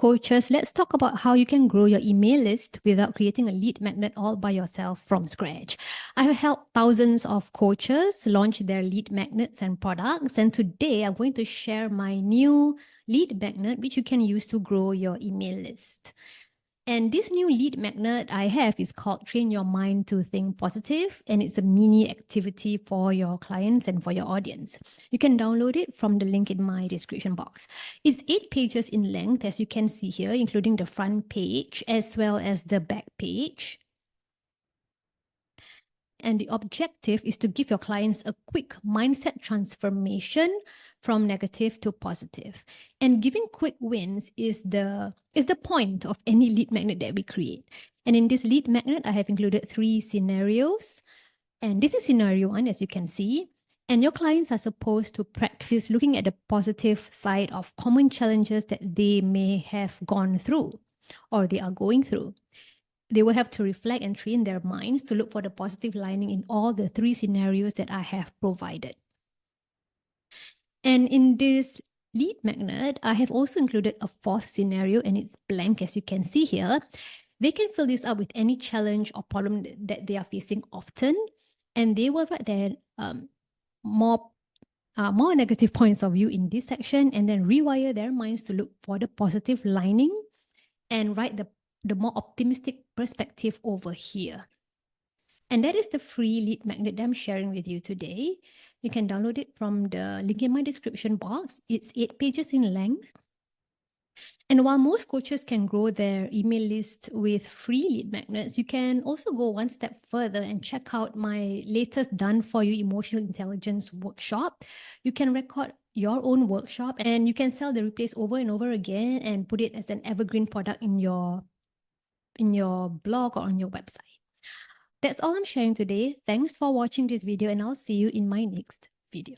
coaches, let's talk about how you can grow your email list without creating a lead magnet all by yourself from scratch. I have helped thousands of coaches launch their lead magnets and products, and today I'm going to share my new lead magnet which you can use to grow your email list. And this new lead magnet I have is called Train Your Mind to Think Positive, and it's a mini activity for your clients and for your audience. You can download it from the link in my description box. It's 8 pages in length, as you can see here, including the front page as well as the back page. And the objective is to give your clients a quick mindset transformation from negative to positive. And giving quick wins is the point of any lead magnet that we create. And in this lead magnet, I have included 3 scenarios. And this is scenario 1, as you can see. And your clients are supposed to practice looking at the positive side of common challenges that they may have gone through or they are going through. They will have to reflect and train their minds to look for the positive lining in all the 3 scenarios that I have provided. And in this lead magnet, I have also included a 4th scenario, and it's blank, as you can see here. They can fill this up with any challenge or problem that they are facing often, and they will write their more negative points of view in this section, and then rewire their minds to look for the positive lining and write the more optimistic perspective over here. And that is the free lead magnet that I'm sharing with you today. You can download it from the link in my description box. It's 8 pages in length. And while most coaches can grow their email list with free lead magnets, you can also go one step further and check out my latest Done For You Emotional Intelligence workshop. You can record your own workshop and you can sell the replays over and over again and put it as an evergreen product in your blog or on your website. That's all I'm sharing today. Thanks for watching this video, and I'll see you in my next video.